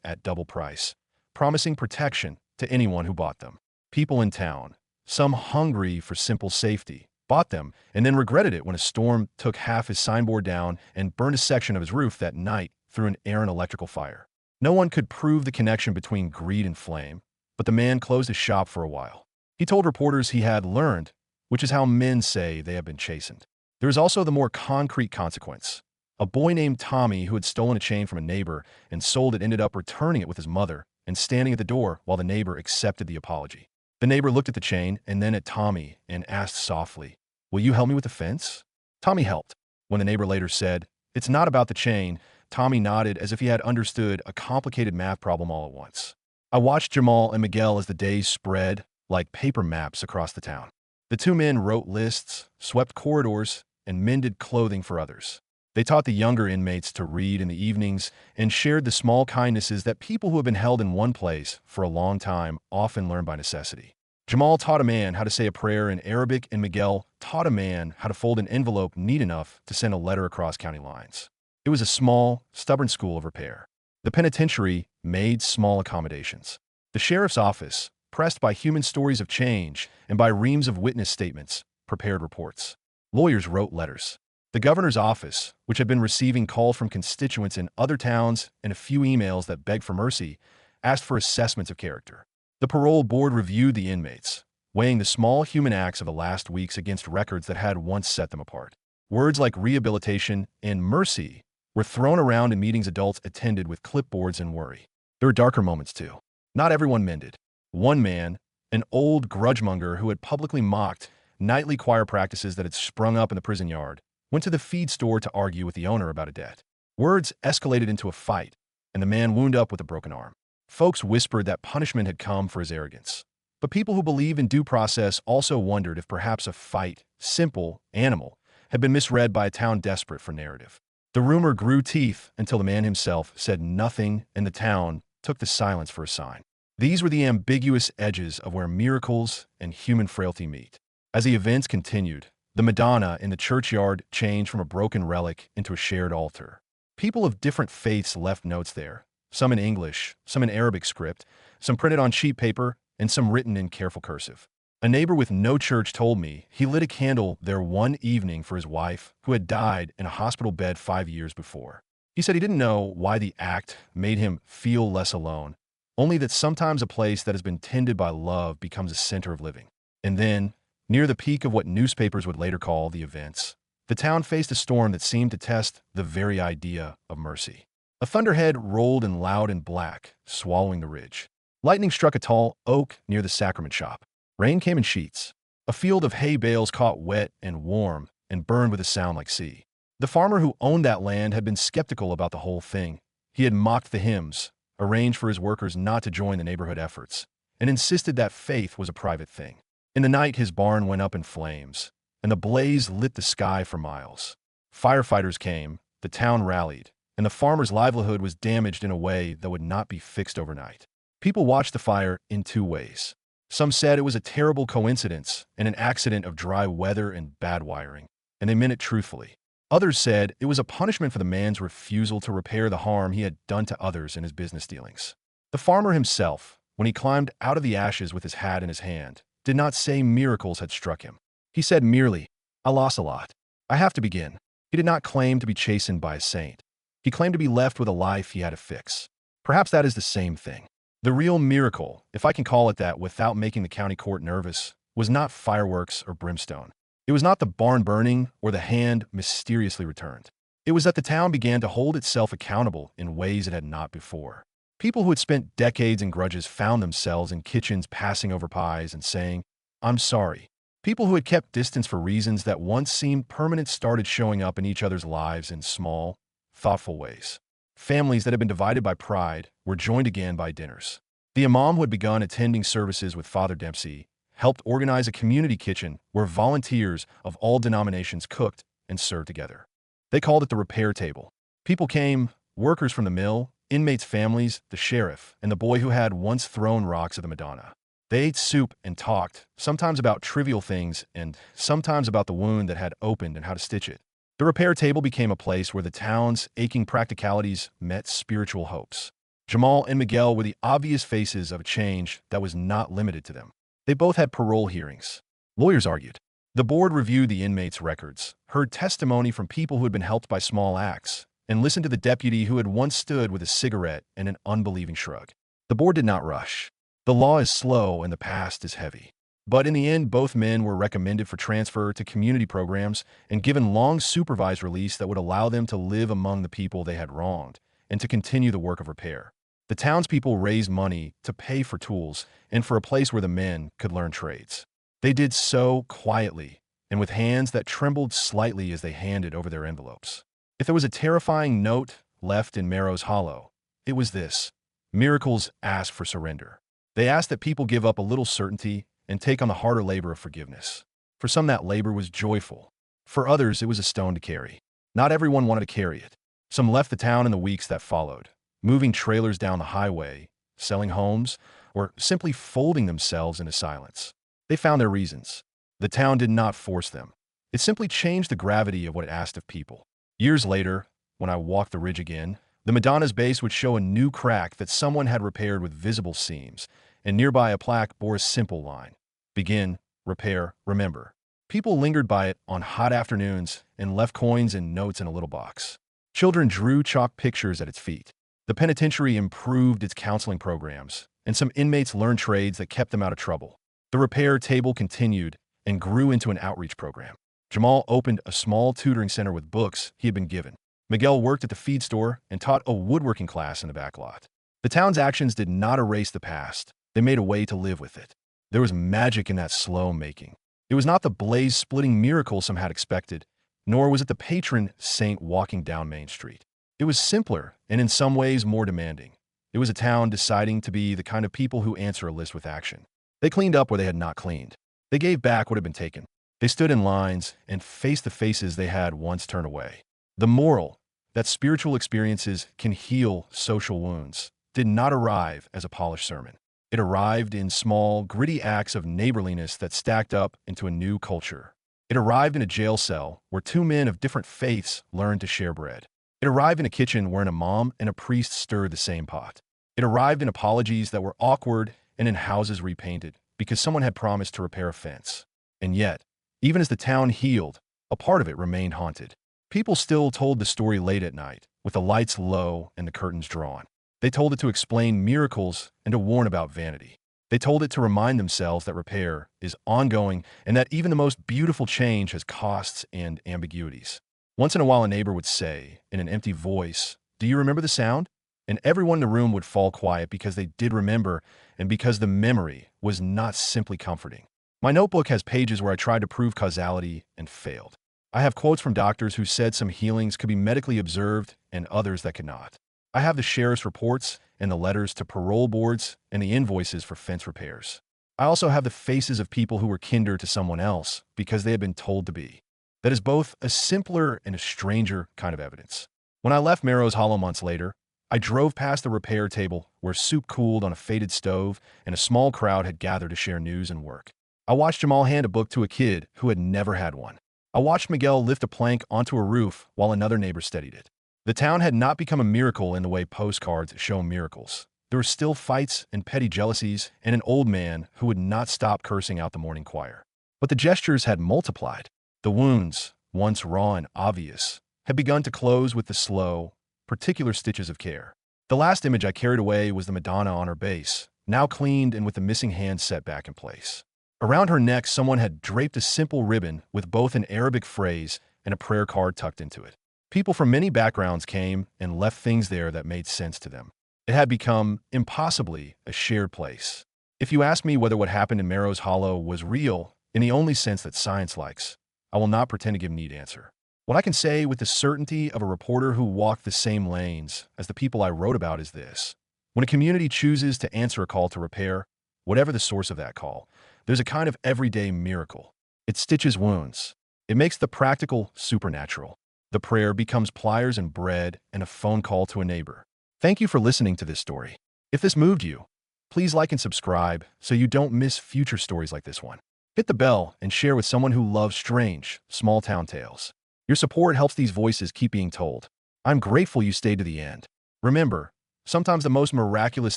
at double price, promising protection to anyone who bought them. People in town, some hungry for simple safety, bought them and then regretted it when a storm took half his signboard down and burned a section of his roof that night through an errant electrical fire. No one could prove the connection between greed and flame, but the man closed his shop for a while. He told reporters he had learned, which is how men say they have been chastened. There is also the more concrete consequence. A boy named Tommy who had stolen a chain from a neighbor and sold it ended up returning it with his mother and standing at the door while the neighbor accepted the apology. The neighbor looked at the chain and then at Tommy and asked softly, "Will you help me with the fence?" Tommy helped. When the neighbor later said, "It's not about the chain," Tommy nodded as if he had understood a complicated math problem all at once. I watched Jamal and Miguel as the days spread like paper maps across the town. The two men wrote lists, swept corridors, and mended clothing for others. They taught the younger inmates to read in the evenings and shared the small kindnesses that people who have been held in one place for a long time often learn by necessity. Jamal taught a man how to say a prayer in Arabic, and Miguel taught a man how to fold an envelope neat enough to send a letter across county lines. It was a small, stubborn school of repair. The penitentiary made small accommodations. The sheriff's office, pressed by human stories of change and by reams of witness statements, prepared reports. Lawyers wrote letters. The governor's office, which had been receiving calls from constituents in other towns and a few emails that begged for mercy, asked for assessments of character. The parole board reviewed the inmates, weighing the small human acts of the last weeks against records that had once set them apart. Words like rehabilitation and mercy were thrown around in meetings adults attended with clipboards and worry. There were darker moments too. Not everyone mended. One man, an old grudgemonger who had publicly mocked nightly choir practices that had sprung up in the prison yard, went to the feed store to argue with the owner about a debt. Words escalated into a fight, and the man wound up with a broken arm. Folks whispered that punishment had come for his arrogance. But people who believe in due process also wondered if perhaps a fight, simple, animal, had been misread by a town desperate for narrative. The rumor grew teeth until the man himself said nothing, and the town took the silence for a sign. These were the ambiguous edges of where miracles and human frailty meet. As the events continued, the Madonna in the churchyard changed from a broken relic into a shared altar. People of different faiths left notes there, some in English, some in Arabic script, some printed on sheet paper, and some written in careful cursive. A neighbor with no church told me he lit a candle there one evening for his wife, who had died in a hospital bed 5 years before. He said he didn't know why the act made him feel less alone, only that sometimes a place that has been tended by love becomes a center of living. And then, near the peak of what newspapers would later call the events, the town faced a storm that seemed to test the very idea of mercy. A thunderhead rolled in loud and black, swallowing the ridge. Lightning struck a tall oak near the sacrament shop. Rain came in sheets. A field of hay bales caught wet and warm and burned with a sound like sea. The farmer who owned that land had been skeptical about the whole thing. He had mocked the hymns, arranged for his workers not to join the neighborhood efforts, and insisted that faith was a private thing. In the night, his barn went up in flames, and the blaze lit the sky for miles. Firefighters came, the town rallied, and the farmer's livelihood was damaged in a way that would not be fixed overnight. People watched the fire in two ways. Some said it was a terrible coincidence and an accident of dry weather and bad wiring, and they meant it truthfully. Others said it was a punishment for the man's refusal to repair the harm he had done to others in his business dealings. The farmer himself, when he climbed out of the ashes with his hat in his hand, did not say miracles had struck him. He said merely, "I lost a lot. I have to begin." He did not claim to be chastened by a saint. He claimed to be left with a life he had to fix. Perhaps that is the same thing. The real miracle, if I can call it that without making the county court nervous, was not fireworks or brimstone. It was not the barn burning or the hand mysteriously returned. It was that the town began to hold itself accountable in ways it had not before. People who had spent decades in grudges found themselves in kitchens passing over pies and saying, "I'm sorry." People who had kept distance for reasons that once seemed permanent started showing up in each other's lives in small, thoughtful ways. Families that had been divided by pride were joined again by dinners. The imam who had begun attending services with Father Dempsey helped organize a community kitchen where volunteers of all denominations cooked and served together. They called it the repair table. People came, workers from the mill, inmates' families, the sheriff, and the boy who had once thrown rocks at the Madonna. They ate soup and talked, sometimes about trivial things and sometimes about the wound that had opened and how to stitch it. The repair table became a place where the town's aching practicalities met spiritual hopes. Jamal and Miguel were the obvious faces of a change that was not limited to them. They both had parole hearings. Lawyers argued. The board reviewed the inmates' records, heard testimony from people who had been helped by small acts, and listened to the deputy who had once stood with a cigarette and an unbelieving shrug. The board did not rush. The law is slow and the past is heavy. But in the end, both men were recommended for transfer to community programs and given long supervised release that would allow them to live among the people they had wronged and to continue the work of repair. The townspeople raised money to pay for tools and for a place where the men could learn trades. They did so quietly and with hands that trembled slightly as they handed over their envelopes. If there was a terrifying note left in Marrow's Hollow, it was this: miracles ask for surrender. They asked that people give up a little certainty and take on the harder labor of forgiveness. For some, that labor was joyful. For others, it was a stone to carry. Not everyone wanted to carry it. Some left the town in the weeks that followed, moving trailers down the highway, selling homes, or simply folding themselves into silence. They found their reasons. The town did not force them. It simply changed the gravity of what it asked of people. Years later, when I walked the ridge again, the Madonna's base would show a new crack that someone had repaired with visible seams, and nearby a plaque bore a simple line: begin, repair, remember. People lingered by it on hot afternoons and left coins and notes in a little box. Children drew chalk pictures at its feet. The penitentiary improved its counseling programs, and some inmates learned trades that kept them out of trouble. The repair table continued and grew into an outreach program. Jamal opened a small tutoring center with books he had been given. Miguel worked at the feed store and taught a woodworking class in the back lot. The town's actions did not erase the past. They made a way to live with it. There was magic in that slow making. It was not the blaze-splitting miracle some had expected, nor was it the patron saint walking down Main Street. It was simpler and in some ways more demanding. It was a town deciding to be the kind of people who answer a list with action. They cleaned up where they had not cleaned. They gave back what had been taken. They stood in lines and faced the faces they had once turned away. The moral, that spiritual experiences can heal social wounds, did not arrive as a polished sermon. It arrived in small, gritty acts of neighborliness that stacked up into a new culture. It arrived in a jail cell where two men of different faiths learned to share bread. It arrived in a kitchen where an imam and a priest stirred the same pot. It arrived in apologies that were awkward and in houses repainted because someone had promised to repair a fence. And yet, even as the town healed, a part of it remained haunted. People still told the story late at night, with the lights low and the curtains drawn. They told it to explain miracles and to warn about vanity. They told it to remind themselves that repair is ongoing and that even the most beautiful change has costs and ambiguities. Once in a while, a neighbor would say, in an empty voice, "Do you remember the sound?" And everyone in the room would fall quiet because they did remember and because the memory was not simply comforting. My notebook has pages where I tried to prove causality and failed. I have quotes from doctors who said some healings could be medically observed and others that could not. I have the sheriff's reports and the letters to parole boards and the invoices for fence repairs. I also have the faces of people who were kinder to someone else because they had been told to be. That is both a simpler and a stranger kind of evidence. When I left Marrow's Hollow months later, I drove past the repair table where soup cooled on a faded stove and a small crowd had gathered to share news and work. I watched Jamal hand a book to a kid who had never had one. I watched Miguel lift a plank onto a roof while another neighbor steadied it. The town had not become a miracle in the way postcards show miracles. There were still fights and petty jealousies and an old man who would not stop cursing out the morning choir. But the gestures had multiplied. The wounds, once raw and obvious, had begun to close with the slow, particular stitches of care. The last image I carried away was the Madonna on her base, now cleaned and with the missing hand set back in place. Around her neck, someone had draped a simple ribbon with both an Arabic phrase and a prayer card tucked into it. People from many backgrounds came and left things there that made sense to them. It had become, impossibly, a shared place. If you ask me whether what happened in Marrow's Hollow was real, in the only sense that science likes, I will not pretend to give a neat answer. What I can say with the certainty of a reporter who walked the same lanes as the people I wrote about is this: when a community chooses to answer a call to repair, whatever the source of that call, There's a kind of everyday miracle. It stitches wounds. It makes the practical supernatural. The prayer becomes pliers and bread and a phone call to a neighbor. Thank you for listening to this story. If this moved you, please like and subscribe so you don't miss future stories like this one. Hit the bell and share with someone who loves strange, small-town tales. Your support helps these voices keep being told. I'm grateful you stayed to the end. Remember, sometimes the most miraculous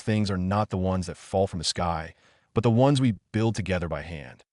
things are not the ones that fall from the sky, but the ones we build together by hand.